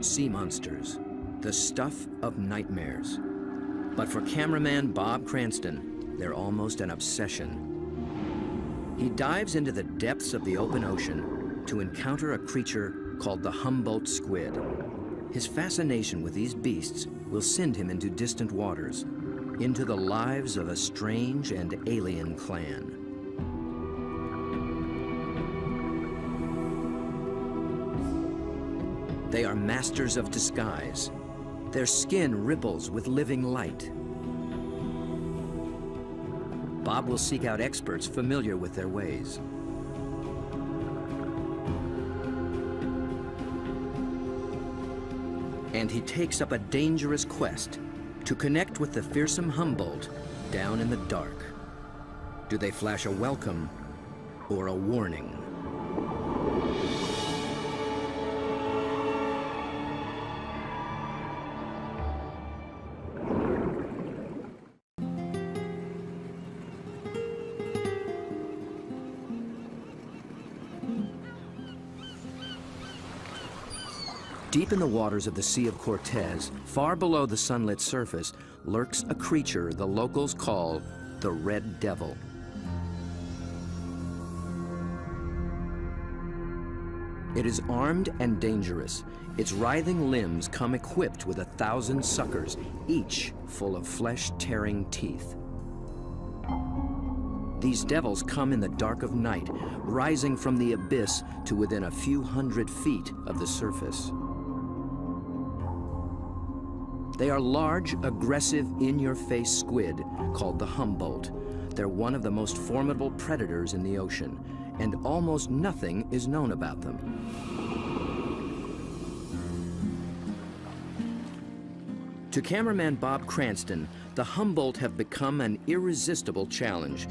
Sea monsters, the stuff of nightmares. But for cameraman Bob Cranston, they're almost an obsession. He dives into the depths of the open ocean to encounter a creature called the Humboldt squid. His fascination with these beasts will send him into distant waters, into the lives of a strange and alien clan. They are masters of disguise. Their skin ripples with living light. Bob will seek out experts familiar with their ways. And he takes up a dangerous quest to connect with the fearsome Humboldt down in the dark. Do they flash a welcome or a warning? Deep in the waters of the Sea of Cortez, far below the sunlit surface, lurks a creature the locals call the Red Devil. It is armed and dangerous. Its writhing limbs come equipped with 1,000 suckers, each full of flesh-tearing teeth. These devils come in the dark of night, rising from the abyss to within a few hundred feet of the surface. They are large, aggressive, in-your-face squid called the Humboldt. They're one of the most formidable predators in the ocean, and almost nothing is known about them. To cameraman Bob Cranston, the Humboldt have become an irresistible challenge.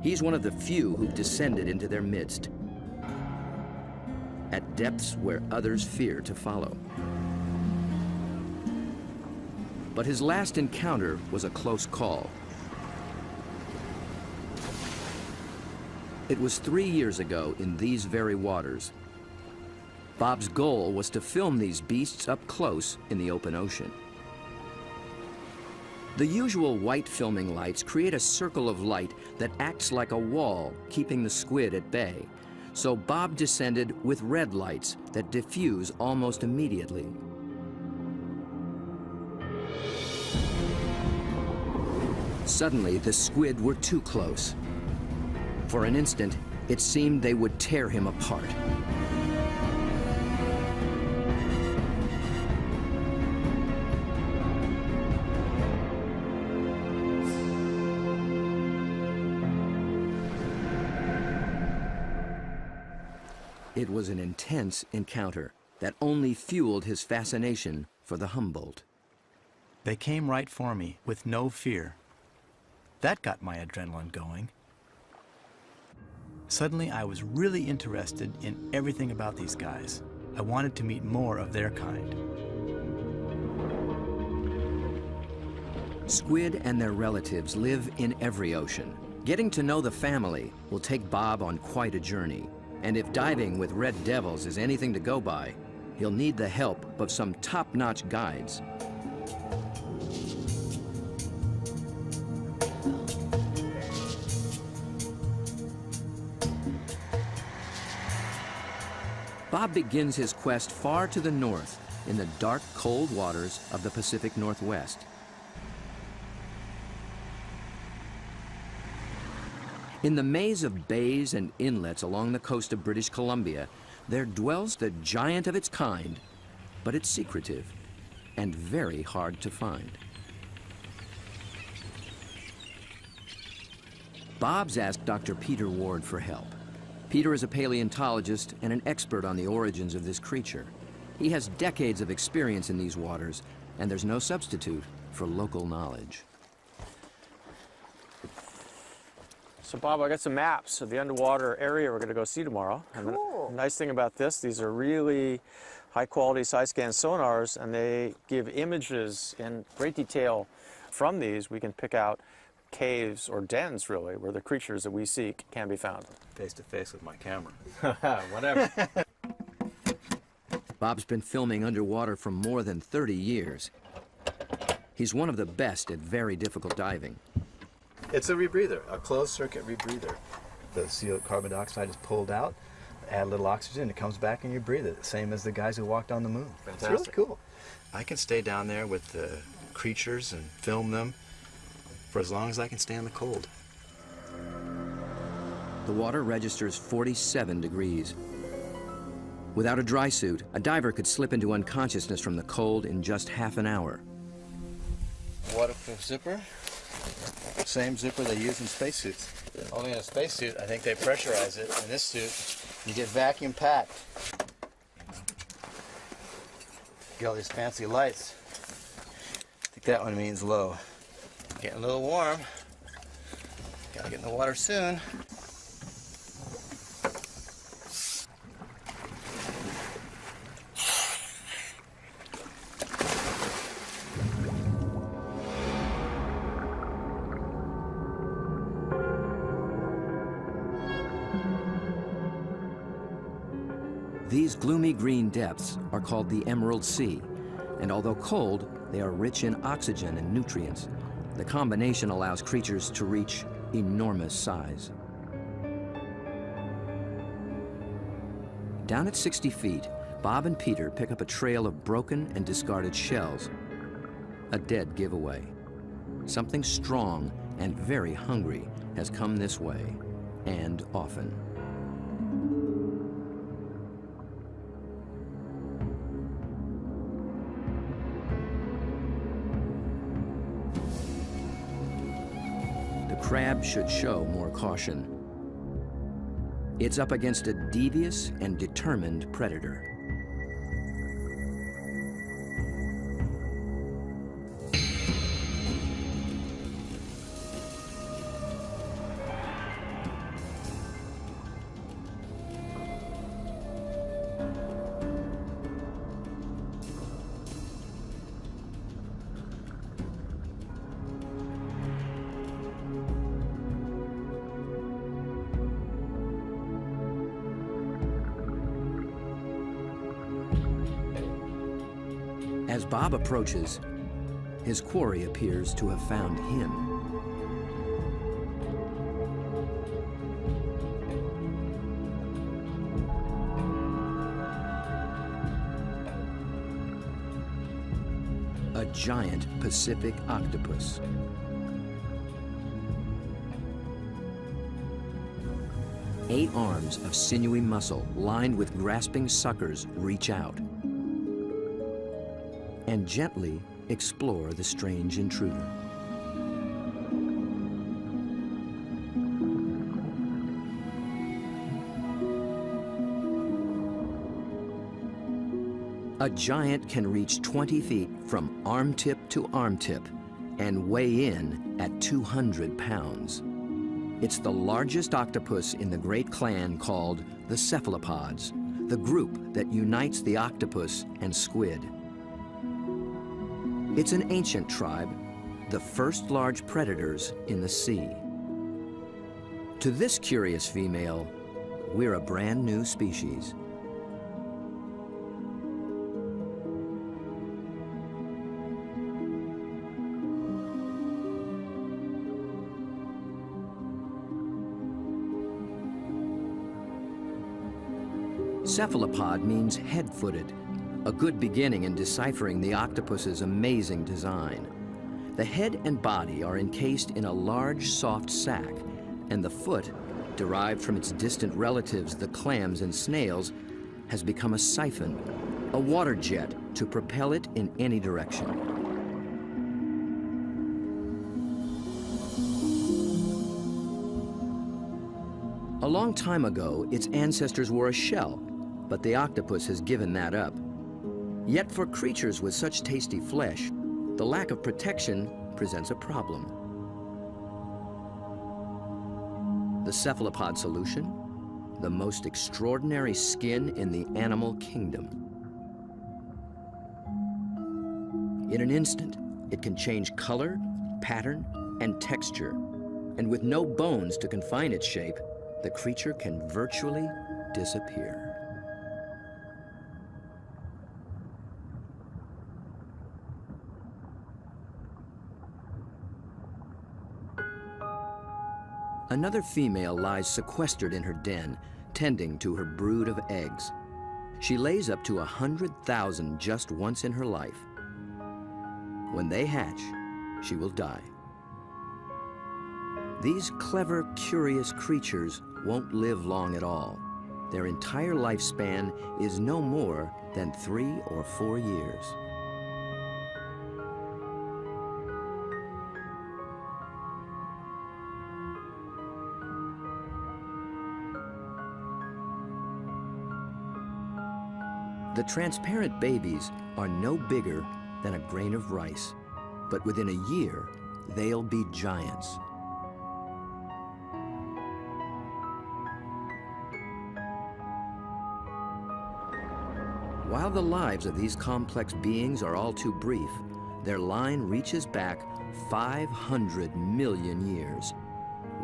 He's one of the few who've descended into their midst, at depths where others fear to follow. But his last encounter was a close call. It was 3 years ago in these very waters. Bob's goal was to film these beasts up close in the open ocean. The usual white filming lights create a circle of light that acts like a wall, keeping the squid at bay. So Bob descended with red lights that diffuse almost immediately. Suddenly, the squid were too close. For an instant, it seemed they would tear him apart. It was an intense encounter that only fueled his fascination for the Humboldt. They came right for me with no fear. That got my adrenaline going. Suddenly, I was really interested in everything about these guys. I wanted to meet more of their kind. Squid and their relatives live in every ocean. Getting to know the family will take Bob on quite a journey. And if diving with red devils is anything to go by, he'll need the help of some top-notch guides. Bob begins his quest far to the north in the dark, cold waters of the Pacific Northwest. In the maze of bays and inlets along the coast of British Columbia, there dwells the giant of its kind, but it's secretive and very hard to find. Bob's asked Dr. Peter Ward for help. Peter is a paleontologist and an expert on the origins of this creature. He has decades of experience in these waters, and there's no substitute for local knowledge. So Bob, I got some maps of the underwater area we're going to go see tomorrow. Cool. And the nice thing about this, these are really high quality side scan sonars, and they give images in great detail. From these, we can pick out caves or dens, really, where the creatures that we seek can be found. Face to face with my camera. Whatever. Bob's been filming underwater for more than 30 years. He's one of the best at very difficult diving. It's a rebreather, a closed circuit rebreather. The CO carbon dioxide is pulled out, add a little oxygen, it comes back and you breathe it. Same as the guys who walked on the moon. Fantastic. It's really cool. I can stay down there with the creatures and film them for as long as I can stand the cold. The water registers 47 degrees. Without a dry suit, a diver could slip into unconsciousness from the cold in just half an hour. Waterproof zipper. Same zipper they use in spacesuits. Only in a spacesuit, I think they pressurize it. In this suit, you get vacuum packed. Get all these fancy lights. I think that one means low. Getting a little warm. Gotta get in the water soon. These gloomy green depths are called the Emerald Sea, and although cold, they are rich in oxygen and nutrients. The combination allows creatures to reach enormous size. Down at 60 feet, Bob and Peter pick up a trail of broken and discarded shells. A dead giveaway. Something strong and very hungry has come this way, and often. The crab should show more caution. It's up against a devious and determined predator. As Bob approaches, his quarry appears to have found him. A giant Pacific octopus. Eight arms of sinewy muscle lined with grasping suckers reach out and gently explore the strange intruder. A giant can reach 20 feet from arm tip to arm tip and weigh in at 200 pounds. It's the largest octopus in the great clan called the cephalopods, the group that unites the octopus and squid. It's an ancient tribe, the first large predators in the sea. To this curious female, we're a brand new species. Cephalopod means head-footed, a good beginning in deciphering the octopus's amazing design. The head and body are encased in a large, soft sac, and the foot, derived from its distant relatives, the clams and snails, has become a siphon, a water jet to propel it in any direction. A long time ago, its ancestors were a shell, but the octopus has given that up. Yet for creatures with such tasty flesh, the lack of protection presents a problem. The cephalopod solution? The most extraordinary skin in the animal kingdom. In an instant, it can change color, pattern, and texture. And with no bones to confine its shape, the creature can virtually disappear. Another female lies sequestered in her den, tending to her brood of eggs. She lays up to 100,000 just once in her life. When they hatch, she will die. These clever, curious creatures won't live long at all. Their entire lifespan is no more than 3 or 4 years. The transparent babies are no bigger than a grain of rice, but within a year, they'll be giants. While the lives of these complex beings are all too brief, their line reaches back 500 million years,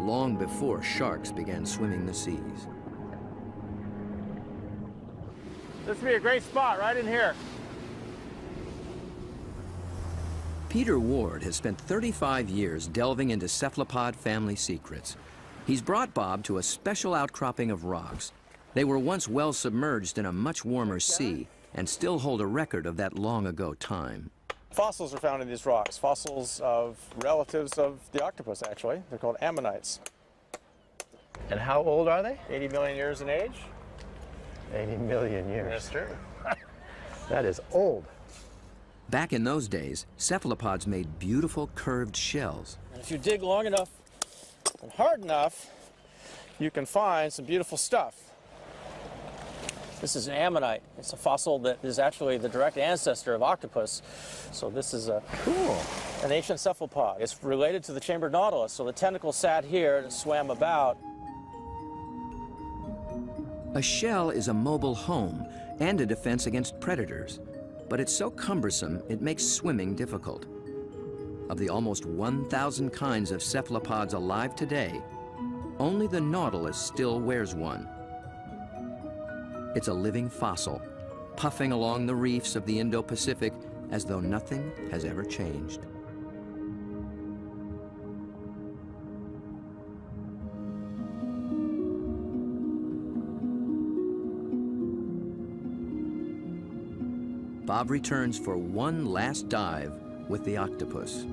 long before sharks began swimming the seas. This would be a great spot right in here. Peter Ward has spent 35 years delving into cephalopod family secrets. He's brought Bob to a special outcropping of rocks. They were once well submerged in a much warmer sea and still hold a record of that long ago time. Fossils are found in these rocks, fossils of relatives of the octopus, actually. They're called ammonites. And how old are they? 80 million years in age. 80 million years. That's true. That is old. Back in those days, cephalopods made beautiful curved shells. And if you dig long enough and hard enough, you can find some beautiful stuff. This is an ammonite. It's a fossil that is actually the direct ancestor of octopus. So this is an ancient cephalopod. It's related to the chambered nautilus. So the tentacles sat here and swam about. A shell is a mobile home and a defense against predators, but it's so cumbersome it makes swimming difficult. Of the almost 1,000 kinds of cephalopods alive today, only the nautilus still wears one. It's a living fossil, puffing along the reefs of the Indo-Pacific as though nothing has ever changed. Bob returns for one last dive with the octopus.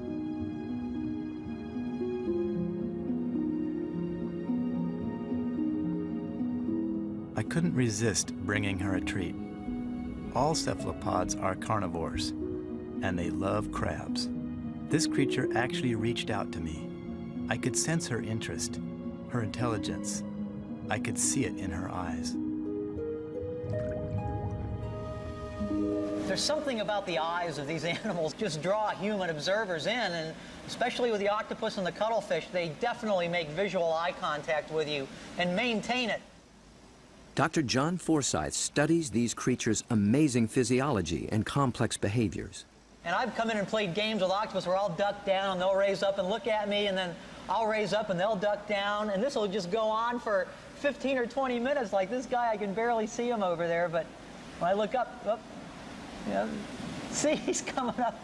I couldn't resist bringing her a treat. All cephalopods are carnivores, and they love crabs. This creature actually reached out to me. I could sense her interest, her intelligence. I could see it in her eyes. There's something about the eyes of these animals just draw human observers in, and especially with the octopus and the cuttlefish, they definitely make visual eye contact with you and maintain it. Dr. John Forsyth studies these creatures' amazing physiology and complex behaviors. And I've come in and played games with octopus where I'll duck down and they'll raise up and look at me, and then I'll raise up and they'll duck down, and this will just go on for 15 or 20 minutes. Like this guy, I can barely see him over there, but when I look up, see, he's coming up.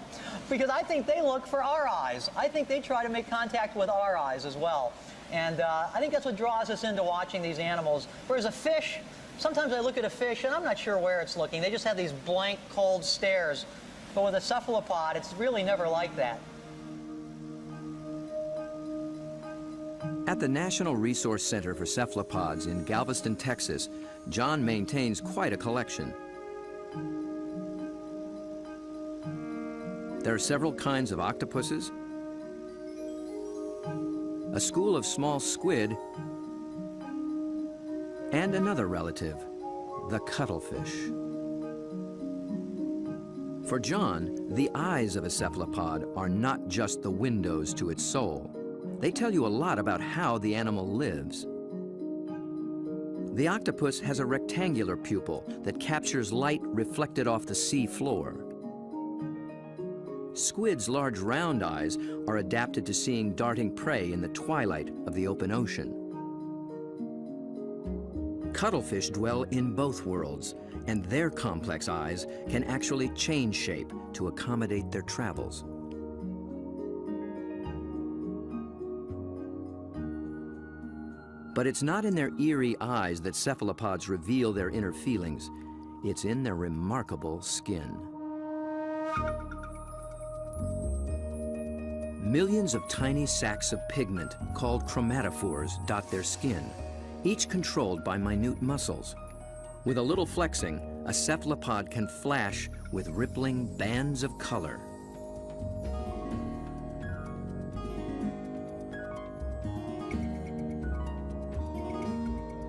Because I think they look for our eyes. I think they try to make contact with our eyes as well. And I think that's what draws us into watching these animals. Whereas a fish, sometimes I look at a fish and I'm not sure where it's looking. They just have these blank, cold stares. But with a cephalopod, it's really never like that. At the National Resource Center for Cephalopods in Galveston, Texas, John maintains quite a collection. There are several kinds of octopuses, a school of small squid, and another relative, the cuttlefish. For John, the eyes of a cephalopod are not just the windows to its soul. They tell you a lot about how the animal lives. The octopus has a rectangular pupil that captures light reflected off the sea floor. Squid's large round eyes are adapted to seeing darting prey in the twilight of the open ocean. Cuttlefish dwell in both worlds, and their complex eyes can actually change shape to accommodate their travels. But it's not in their eerie eyes that cephalopods reveal their inner feelings. It's in their remarkable skin. Millions of tiny sacs of pigment, called chromatophores, dot their skin, each controlled by minute muscles. With a little flexing, a cephalopod can flash with rippling bands of color.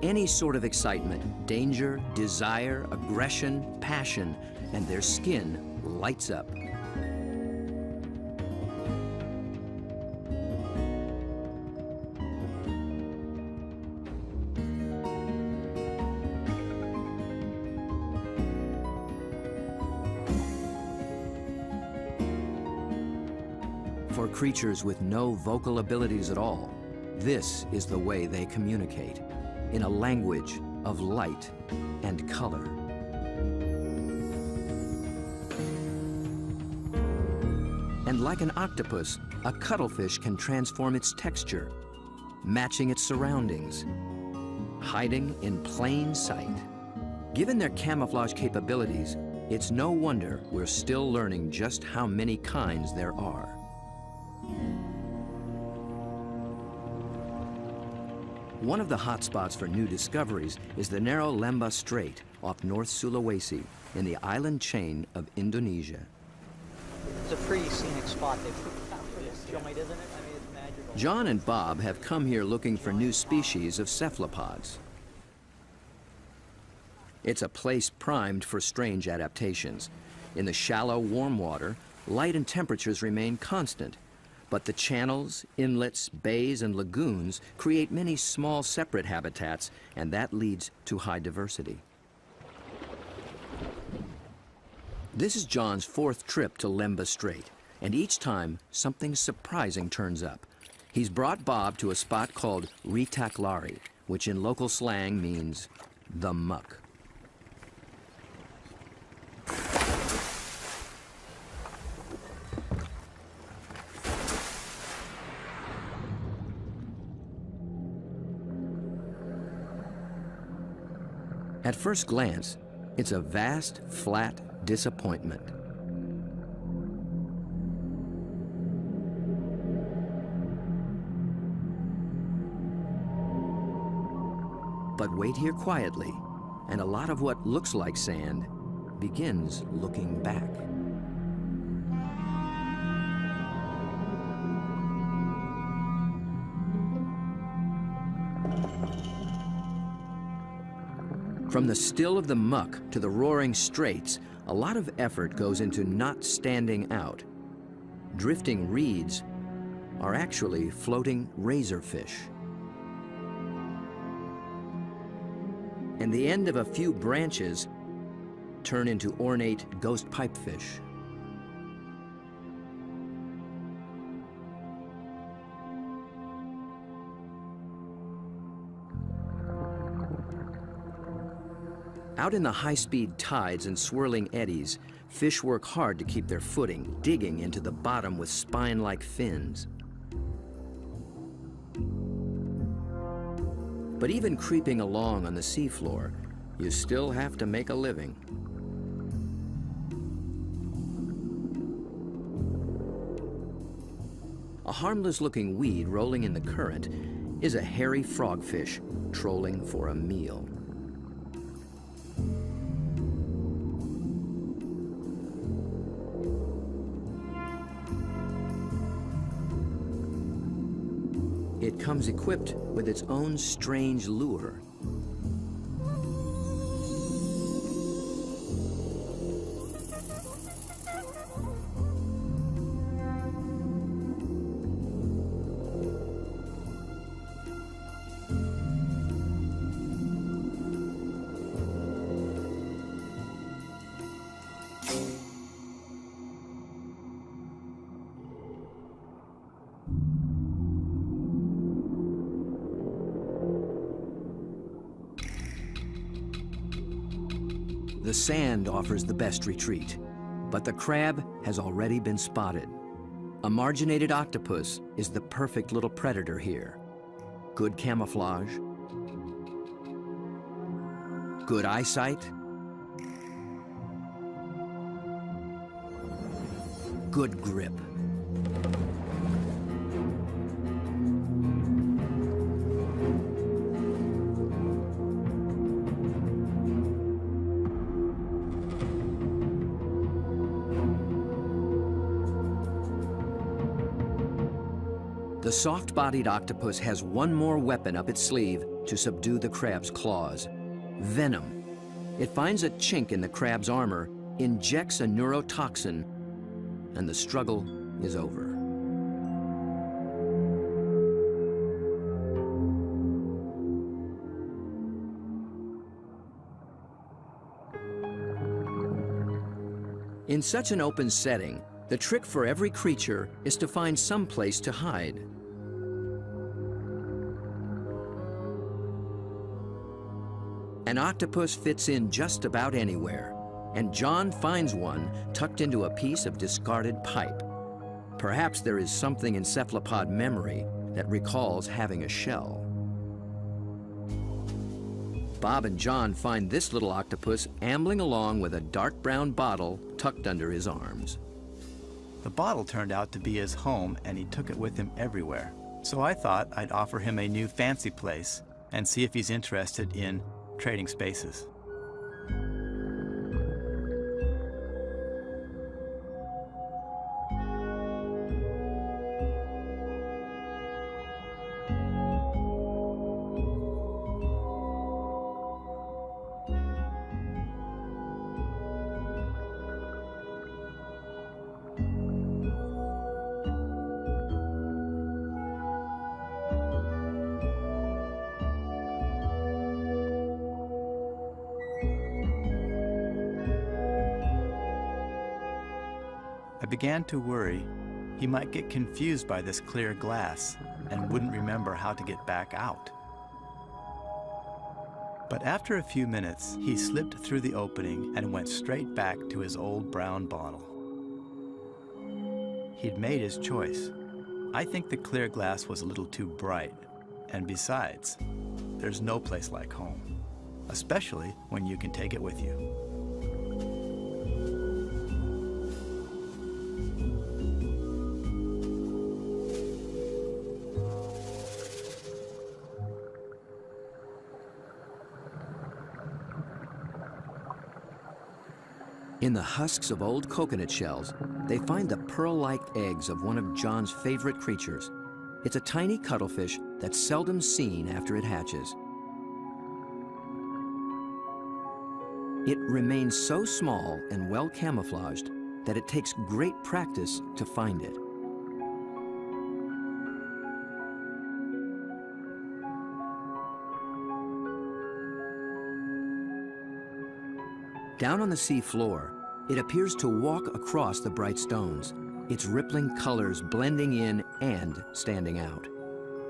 Any sort of excitement, danger, desire, aggression, passion, and their skin lights up. For creatures with no vocal abilities at all, this is the way they communicate, in a language of light and color. And like an octopus, a cuttlefish can transform its texture, matching its surroundings, hiding in plain sight. Given their camouflage capabilities, it's no wonder we're still learning just how many kinds there are. One of the hotspots for new discoveries is the narrow Lembah Strait off North Sulawesi in the island chain of Indonesia. It's a pretty scenic spot they put out for this joint, isn't it? I mean, it's magical. John and Bob have come here looking for new species of cephalopods. It's a place primed for strange adaptations. In the shallow, warm water, light and temperatures remain constant. But the channels, inlets, bays, and lagoons create many small separate habitats, and that leads to high diversity. This is John's fourth trip to Lembah Strait, and each time something surprising turns up. He's brought Bob to a spot called Ritaklari, which in local slang means the muck. At first glance, it's a vast, flat disappointment. But wait here quietly, and a lot of what looks like sand begins looking back. From the still of the muck to the roaring straits, a lot of effort goes into not standing out. Drifting reeds are actually floating razorfish. And the end of a few branches turn into ornate ghost pipefish. Out in the high-speed tides and swirling eddies, fish work hard to keep their footing, digging into the bottom with spine-like fins. But even creeping along on the seafloor, you still have to make a living. A harmless-looking weed rolling in the current is a hairy frogfish trolling for a meal. It comes equipped with its own strange lure. The sand offers the best retreat, but the crab has already been spotted. A marginated octopus is the perfect little predator here. Good camouflage, Good eyesight? Good grip. The soft-bodied octopus has one more weapon up its sleeve to subdue the crab's claws: venom. It finds a chink in the crab's armor, injects a neurotoxin, and the struggle is over. In such an open setting, the trick for every creature is to find some place to hide. An octopus fits in just about anywhere, and John finds one tucked into a piece of discarded pipe. Perhaps there is something in cephalopod memory that recalls having a shell. Bob and John find this little octopus ambling along with a dark brown bottle tucked under his arms. The bottle turned out to be his home, and he took it with him everywhere. So I thought I'd offer him a new fancy place and see if he's interested in trading spaces. I began to worry he might get confused by this clear glass and wouldn't remember how to get back out. But after a few minutes, he slipped through the opening and went straight back to his old brown bottle. He'd made his choice. I think the clear glass was a little too bright, and besides, there's no place like home, especially when you can take it with you. In the husks of old coconut shells, they find the pearl-like eggs of one of John's favorite creatures. It's a tiny cuttlefish that's seldom seen after it hatches. It remains so small and well camouflaged that it takes great practice to find it. Down on the sea floor, it appears to walk across the bright stones, its rippling colors blending in and standing out.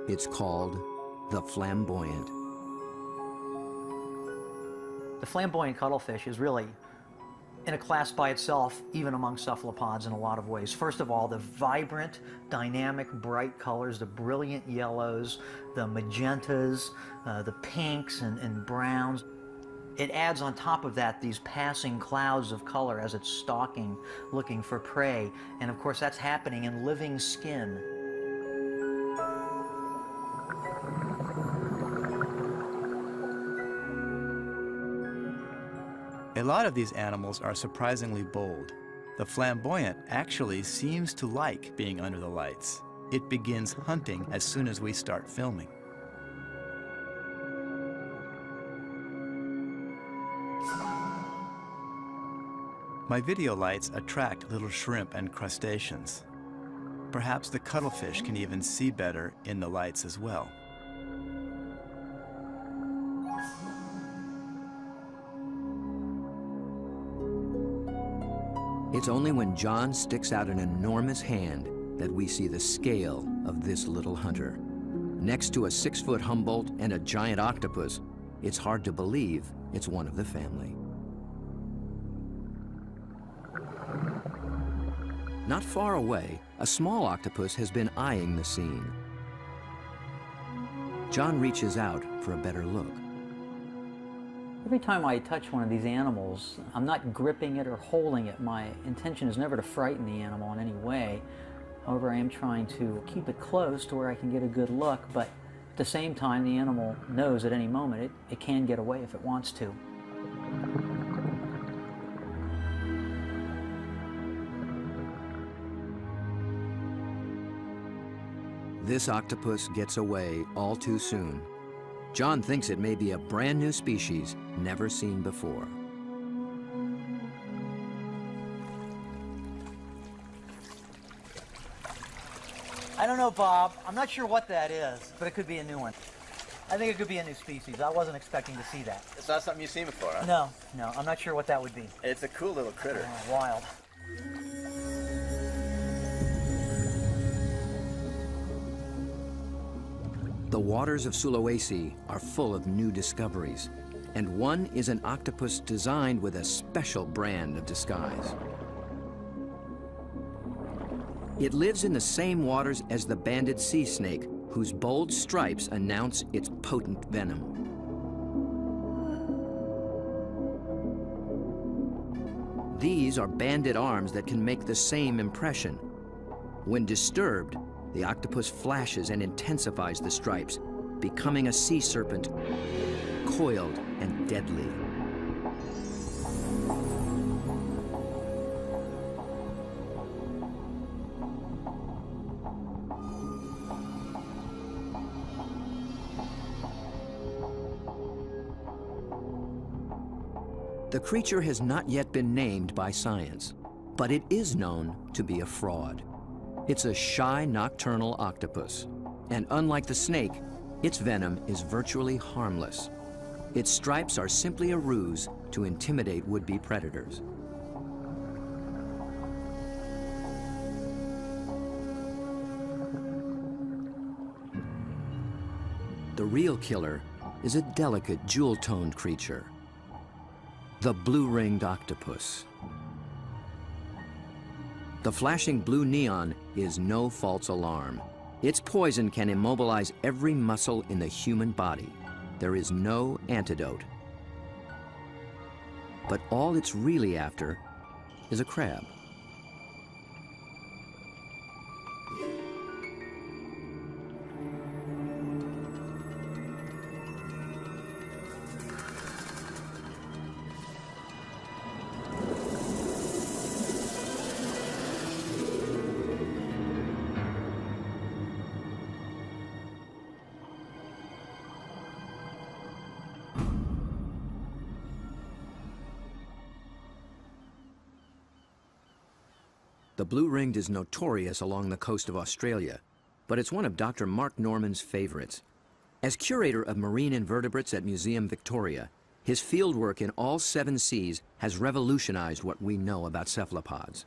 It's called the flamboyant. The flamboyant cuttlefish is really in a class by itself, even among cephalopods in a lot of ways. First of all, the vibrant, dynamic, bright colors, the brilliant yellows, the magentas, the pinks and browns. It adds on top of that these passing clouds of color as it's stalking, looking for prey. And of course, that's happening in living skin. A lot of these animals are surprisingly bold. The flamboyant actually seems to like being under the lights. It begins hunting as soon as we start filming. My video lights attract little shrimp and crustaceans. Perhaps the cuttlefish can even see better in the lights as well. It's only when John sticks out an enormous hand that we see the scale of this little hunter. Next to a 6-foot Humboldt and a giant octopus, it's hard to believe it's one of the family. Not far away, a small octopus has been eyeing the scene. John reaches out for a better look. Every time I touch one of these animals, I'm not gripping it or holding it. My intention is never to frighten the animal in any way. However, I am trying to keep it close to where I can get a good look, but at the same time, the animal knows at any moment it can get away if it wants to. This octopus gets away all too soon. John thinks it may be a brand new species never seen before. I don't know, Bob. I'm not sure what that is, but it could be a new one. I think it could be a new species. I wasn't expecting to see that. It's not something you've seen before, huh? No, I'm not sure what that would be. It's a cool little critter. Oh, wild. The waters of Sulawesi are full of new discoveries, and one is an octopus designed with a special brand of disguise. It lives in the same waters as the banded sea snake, whose bold stripes announce its potent venom. These are banded arms that can make the same impression. When disturbed, the octopus flashes and intensifies the stripes, becoming a sea serpent, coiled and deadly. The creature has not yet been named by science, but it is known to be a fraud. It's a shy nocturnal octopus, and unlike the snake, its venom is virtually harmless. Its stripes are simply a ruse to intimidate would-be predators. The real killer is a delicate, jewel-toned creature, the blue-ringed octopus. The flashing blue neon is no false alarm. Its poison can immobilize every muscle in the human body. There is no antidote. But all it's really after is a crab. The blue-ringed is notorious along the coast of Australia, but it's one of Dr. Mark Norman's favorites. As curator of marine invertebrates at Museum Victoria, his fieldwork in all 7 seas has revolutionized what we know about cephalopods.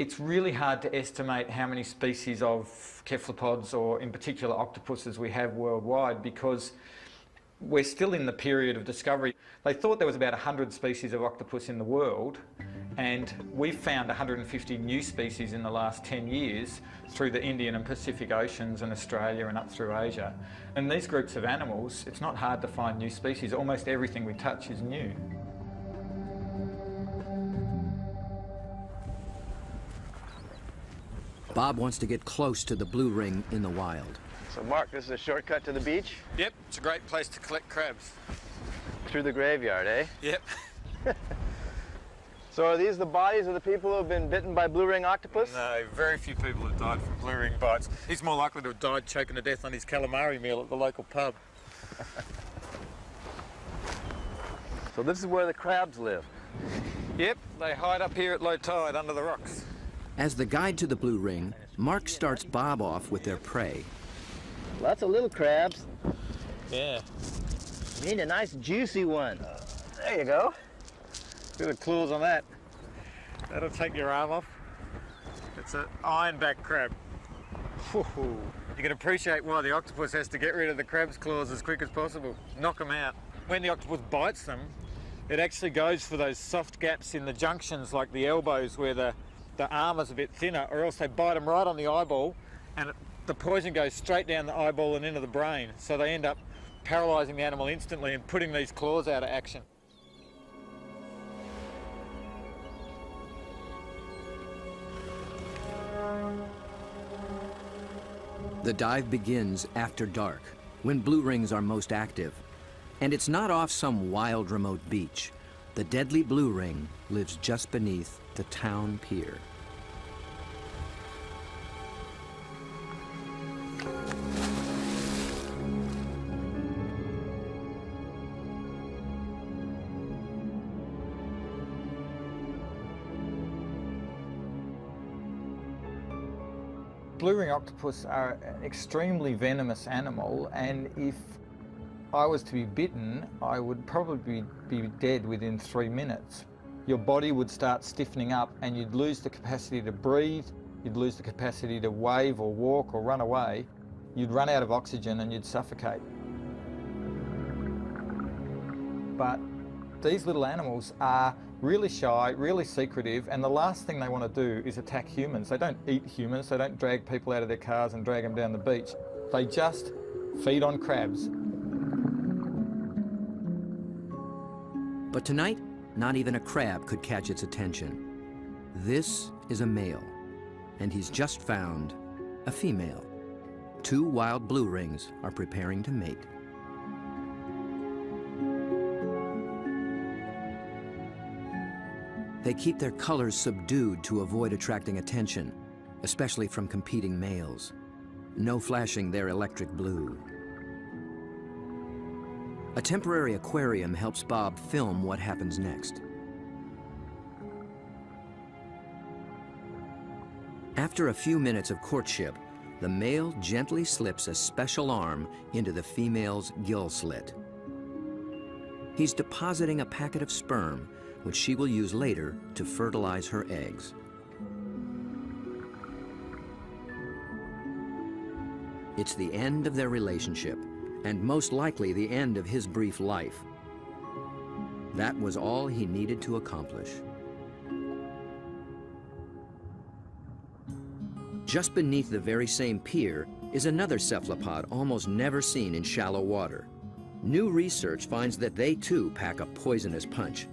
It's really hard to estimate how many species of cephalopods, or in particular octopuses, we have worldwide, because we're still in the period of discovery. They thought there was about 100 species of octopus in the world, and we've found 150 new species in the last 10 years through the Indian and Pacific Oceans and Australia and up through Asia. And these groups of animals, it's not hard to find new species. Almost everything we touch is new. Bob wants to get close to the blue ring in the wild. So Mark, this is a shortcut to the beach? Yep, it's a great place to collect crabs. Through the graveyard, eh? Yep. So are these the bodies of the people who have been bitten by blue ring octopus? No, very few people have died from blue ring bites. He's more likely to have died choking to death on his calamari meal at the local pub. So this is where the crabs live. Yep, they hide up here at low tide under the rocks. As the guide to the blue ring, Mark starts Bob off with their prey. Lots of little crabs. Yeah. You need a nice juicy one. There you go. Look at the claws on that. That'll take your arm off. It's an ironback crab. Whew. You can appreciate why the octopus has to get rid of the crab's claws as quick as possible. Knock them out. When the octopus bites them, it actually goes for those soft gaps in the junctions, like the elbows where the arm is a bit thinner, or else they bite them right on the eyeball, and the poison goes straight down the eyeball and into the brain. So they end up paralysing the animal instantly and putting these claws out of action. The dive begins after dark, when blue rings are most active. And it's not off some wild remote beach. The deadly blue ring lives just beneath the town pier. Blue ring octopus are an extremely venomous animal, and if I was to be bitten, I would probably be dead within 3 minutes. Your body would start stiffening up and you'd lose the capacity to breathe, you'd lose the capacity to wave or walk or run away, you'd run out of oxygen and you'd suffocate. But these little animals are really shy, really secretive, and the last thing they want to do is attack humans. They don't eat humans, they don't drag people out of their cars and drag them down the beach. They just feed on crabs. But tonight, not even a crab could catch its attention. This is a male, and he's just found a female. 2 wild blue rings are preparing to mate. They keep their colors subdued to avoid attracting attention, especially from competing males. No flashing their electric blue. A temporary aquarium helps Bob film what happens next. After a few minutes of courtship, the male gently slips a special arm into the female's gill slit. He's depositing a packet of sperm, which she will use later to fertilize her eggs. It's the end of their relationship, and most likely the end of his brief life. That was all he needed to accomplish. Just beneath the very same pier is another cephalopod almost never seen in shallow water. New research finds that they too pack a poisonous punch.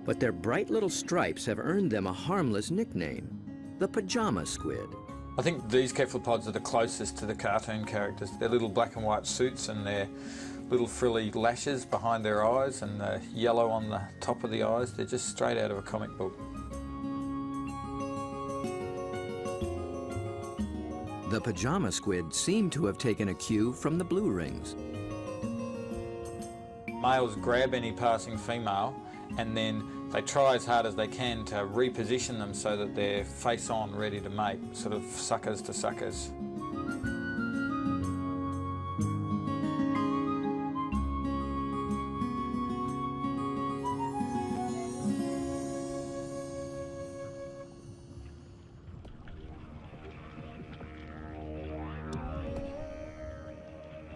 But their bright little stripes have earned them a harmless nickname, the pajama squid. I think these cephalopods are the closest to the cartoon characters. Their little black and white suits and their little frilly lashes behind their eyes and the yellow on the top of the eyes, they're just straight out of a comic book. The pajama squid seem to have taken a cue from the blue rings. Males grab any passing female and then they try as hard as they can to reposition them so that they're face on, ready to mate, sort of suckers to suckers.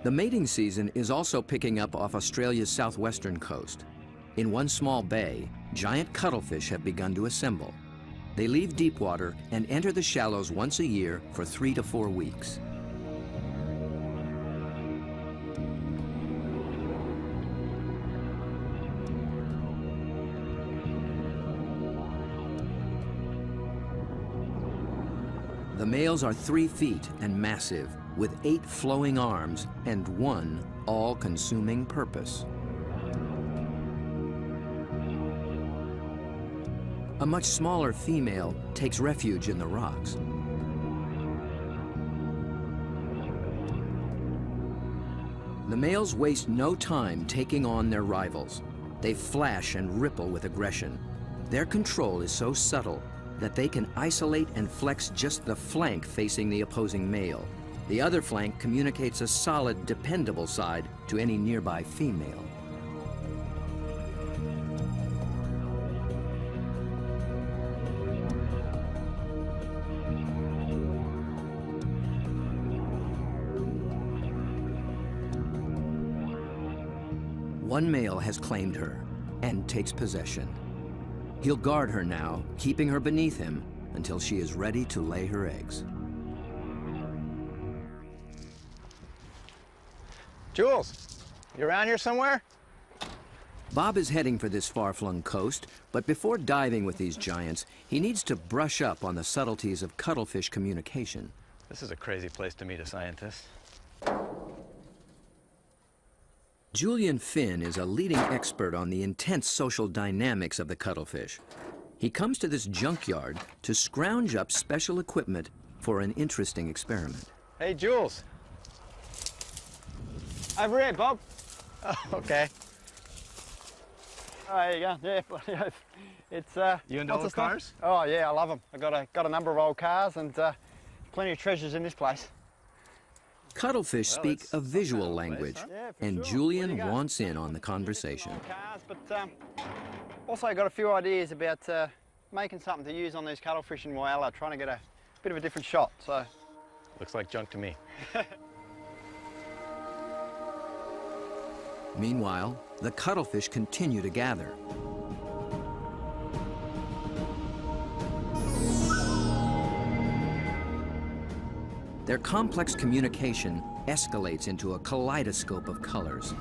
The mating season is also picking up off Australia's southwestern coast. In one small bay, giant cuttlefish have begun to assemble. They leave deep water and enter the shallows once a year for 3 to 4 weeks. The males are 3 feet and massive, with 8 flowing arms and 1 all-consuming purpose. A much smaller female takes refuge in the rocks. The males waste no time taking on their rivals. They flash and ripple with aggression. Their control is so subtle that they can isolate and flex just the flank facing the opposing male. The other flank communicates a solid, dependable side to any nearby female. One male has claimed her and takes possession. He'll guard her now, keeping her beneath him until she is ready to lay her eggs. Jules, You around here somewhere? Bob is heading for this far-flung coast, but before diving with these giants, he needs to brush up on the subtleties of cuttlefish communication. This is a crazy place to meet a scientist. Julian Finn is a leading expert on the intense social dynamics of the cuttlefish. He comes to this junkyard to scrounge up special equipment for an interesting experiment. Hey, Jules. Over here, Bob. Oh, okay. Oh, there you go. Yeah, it's You into lots old of stuff. cars? Oh yeah, I love them. I got a number of old cars and plenty of treasures in this place. Cuttlefish speak it's a visual some kind of language, place, huh? Yeah, for and sure. Julian What do you got? wants in on the conversation. Old cars, but also got a few ideas about making something to use on these cuttlefish in Whyalla, trying to get a bit of a different shot. So Looks like junk to me. Meanwhile, the cuttlefish continue to gather. Their complex communication escalates into a kaleidoscope of colors.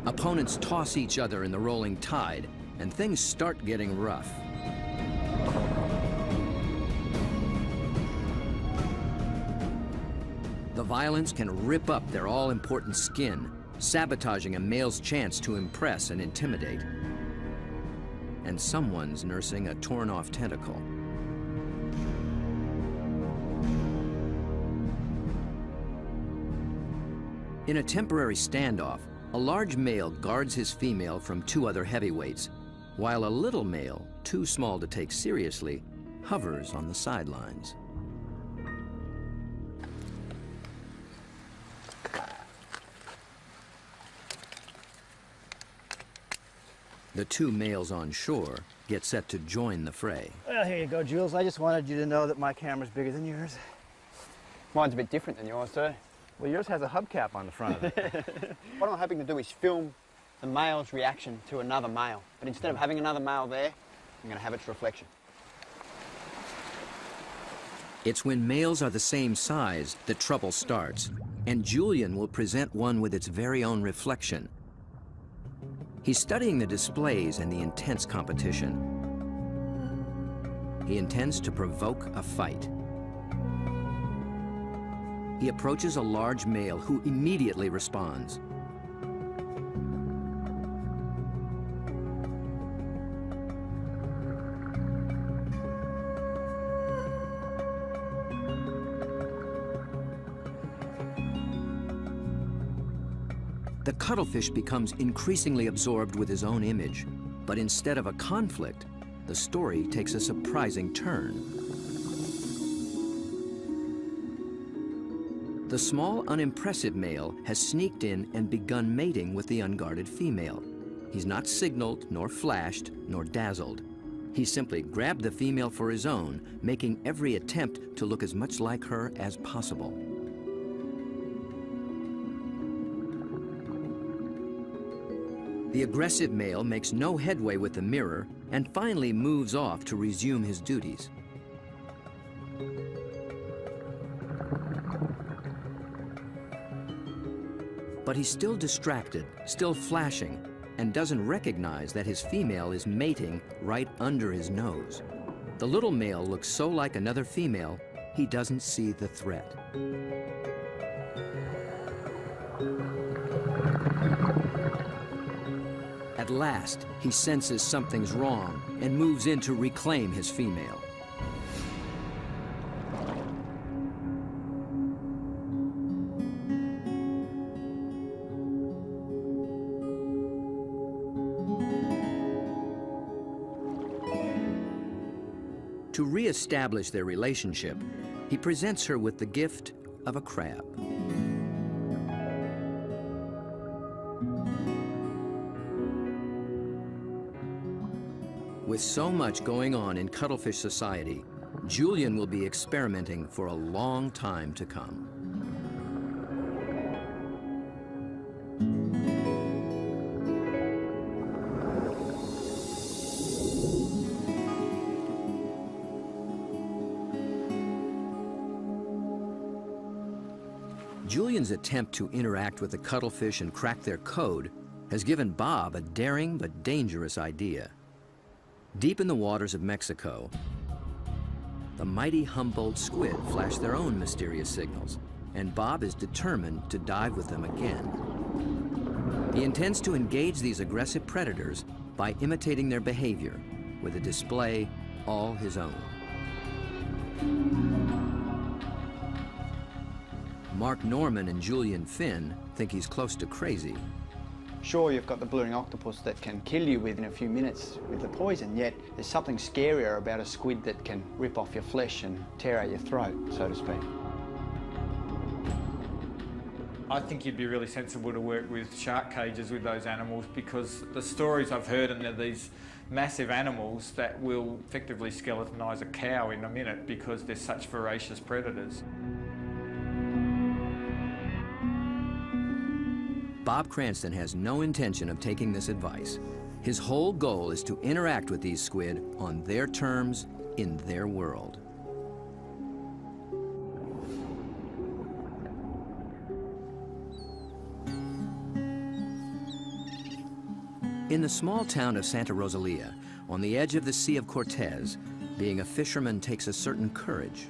Opponents toss each other in the rolling tide, and things start getting rough. The violence can rip up their all-important skin, sabotaging a male's chance to impress and intimidate. And someone's nursing a torn-off tentacle. In a temporary standoff, a large male guards his female from two other heavyweights, while a little male, too small to take seriously, hovers on the sidelines. The two males on shore get set to join the fray. well, here you go, Jules. I just wanted you to know that my camera's bigger than yours. Mine's a bit different than yours too. Well, yours has a hubcap on the front of it. What I'm hoping to do is film the male's reaction to another male. But instead of having another male there, I'm going to have its reflection. It's when males are the same size that trouble starts, and Julian will present one with its very own reflection. He's studying the displays and the intense competition. He intends to provoke a fight. He approaches a large male who immediately responds. The cuttlefish becomes increasingly absorbed with his own image, but instead of a conflict, the story takes a surprising turn. The small, unimpressive male has sneaked in and begun mating with the unguarded female. He's not signaled, nor flashed, nor dazzled. He simply grabbed the female for his own, making every attempt to look as much like her as possible. The aggressive male makes no headway with the mirror and finally moves off to resume his duties. But he's still distracted, still flashing, and doesn't recognize that his female is mating right under his nose. The little male looks so like another female, he doesn't see the threat. At last, he senses something's wrong and moves in to reclaim his female. To re-establish their relationship, he presents her with the gift of a crab. With so much going on in cuttlefish society, Julian will be experimenting for a long time to come. Julian's attempt to interact with the cuttlefish and crack their code has given Bob a daring but dangerous idea. Deep in the waters of Mexico, the mighty Humboldt squid flash their own mysterious signals, and Bob is determined to dive with them again. He intends to engage these aggressive predators by imitating their behavior with a display all his own. Mark Norman and Julian Finn think he's close to crazy. Sure, you've got the ballooning octopus that can kill you within a few minutes with the poison, yet there's something scarier about a squid that can rip off your flesh and tear out your throat, so to speak. I think you'd be really sensible to work with shark cages with those animals, because the stories I've heard are these massive animals that will effectively skeletonise a cow in a minute because they're such voracious predators. Bob Cranston has no intention of taking this advice. His whole goal is to interact with these squid on their terms, in their world. In the small town of Santa Rosalia, on the edge of the Sea of Cortez, being a fisherman takes a certain courage.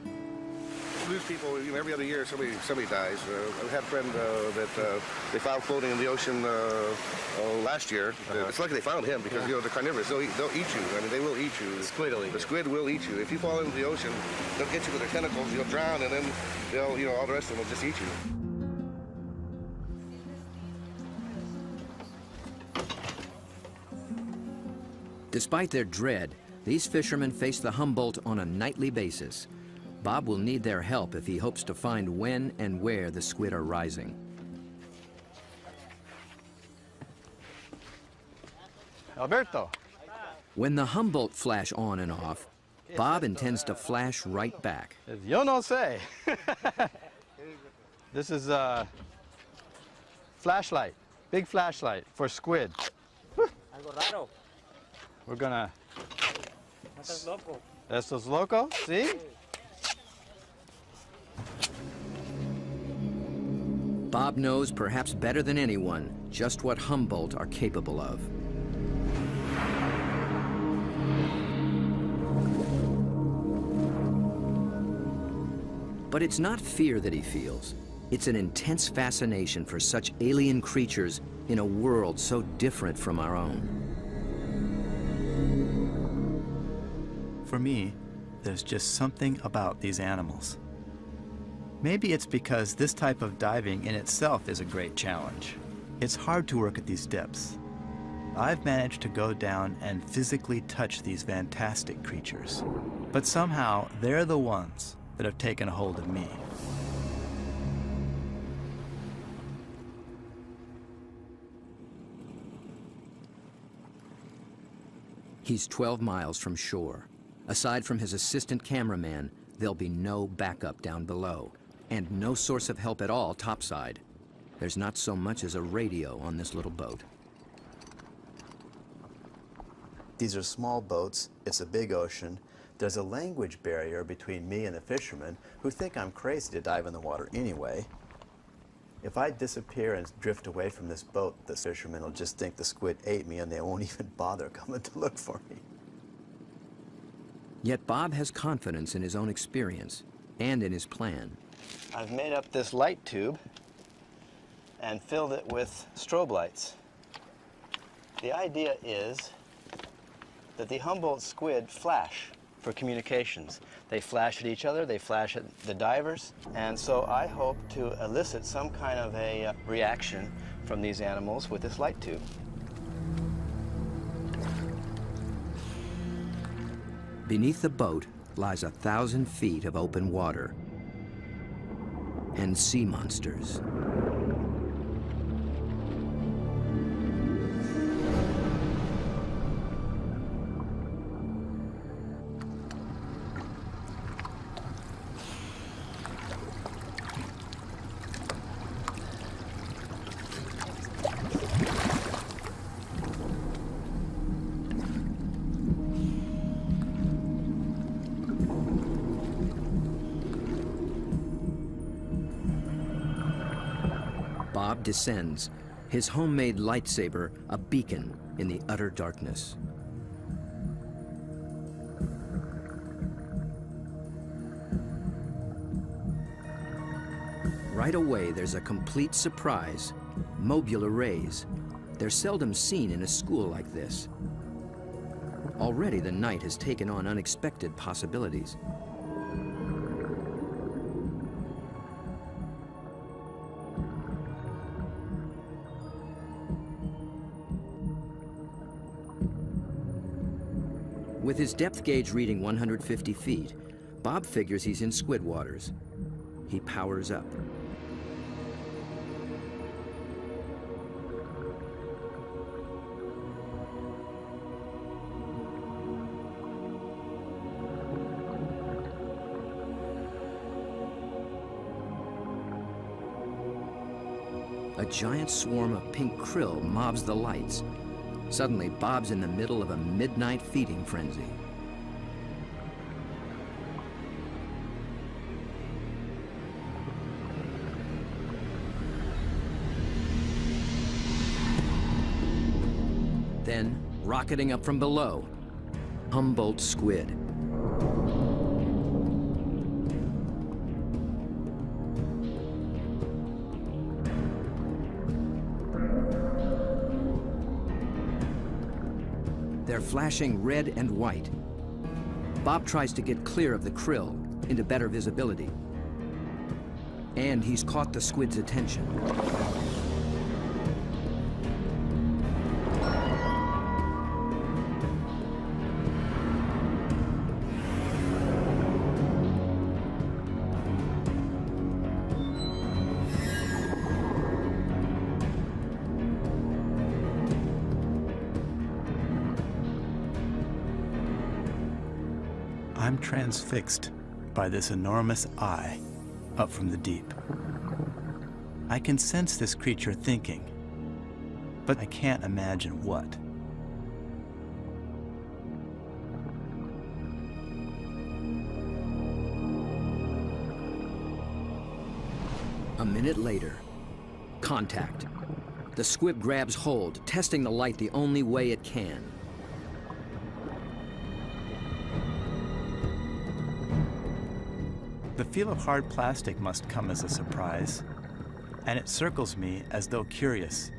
Lose people, every other year somebody dies. I had a friend that they found floating in the ocean last year. It's lucky they found him because they're carnivorous. They'll eat you. I mean, they will eat you. The squid will eat you. If you fall into the ocean, they'll get you with their tentacles. You'll drown, and then they'll, all the rest of them will just eat you. Despite their dread, these fishermen face the Humboldt on a nightly basis. Bob will need their help if he hopes to find when and where the squid are rising. Alberto. When the Humboldt flash on and off, Bob intends to flash right back. Yo no sé. This is a flashlight, big flashlight for squid. We're gonna... Estos loco, see? Bob knows perhaps better than anyone just what Humboldt are capable of. But it's not fear that he feels. It's an intense fascination for such alien creatures in a world so different from our own. For me, there's just something about these animals. Maybe it's because this type of diving in itself is a great challenge. It's hard to work at these depths. I've managed to go down and physically touch these fantastic creatures, but somehow they're the ones that have taken a hold of me. He's 12 miles from shore. Aside from his assistant cameraman, there'll be no backup down below, and no source of help at all topside. There's not so much as a radio on this little boat. These are small boats, it's a big ocean. There's a language barrier between me and the fishermen who think I'm crazy to dive in the water anyway. If I disappear and drift away from this boat, the fishermen will just think the squid ate me and they won't even bother coming to look for me. Yet Bob has confidence in his own experience and in his plan. I've made up this light tube and filled it with strobe lights. The idea is that the Humboldt squid flash for communications. They flash at each other, they flash at the divers, and so I hope to elicit some kind of a reaction from these animals with this light tube. Beneath the boat lies 1,000 feet of open water and sea monsters. Bob descends, his homemade lightsaber a beacon in the utter darkness. Right away, there's a complete surprise. Mobile arrays. They're seldom seen in a school like this. Already the night has taken on unexpected possibilities. With his depth gauge reading 150 feet, Bob figures he's in squid waters. He powers up. A giant swarm of pink krill mobs the lights. Suddenly, Bob's in the middle of a midnight feeding frenzy. Then, rocketing up from below, Humboldt squid. They're flashing red and white. Bob tries to get clear of the krill into better visibility. And he's caught the squid's attention. I'm transfixed by this enormous eye up from the deep. I can sense this creature thinking, but I can't imagine what. A minute later, contact. The squid grabs hold, testing the light the only way it can. The feel of hard plastic must come as a surprise, and it circles me as though curious.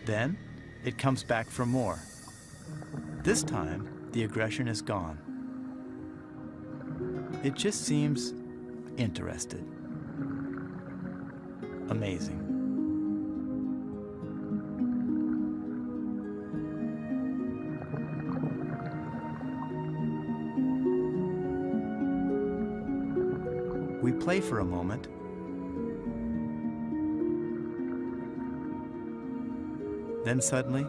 Then, it comes back for more. This time, the aggression is gone. It just seems interested. Amazing. We play for a moment. Then suddenly,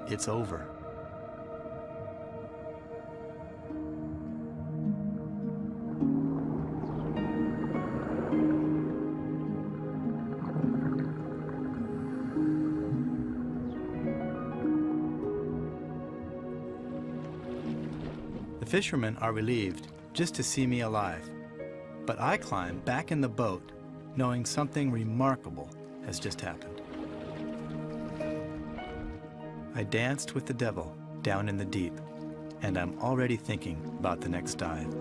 it's over. The fishermen are relieved just to see me alive. But I climb back in the boat, knowing something remarkable has just happened. I danced with the devil down in the deep, and I'm already thinking about the next dive.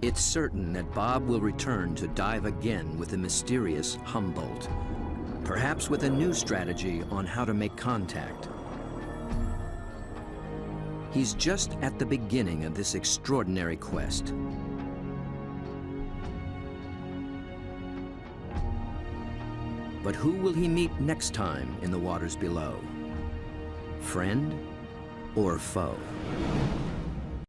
It's certain that Bob will return to dive again with the mysterious Humboldt, perhaps with a new strategy on how to make contact. He's just at the beginning of this extraordinary quest. But who will he meet next time in the waters below? Friend or foe?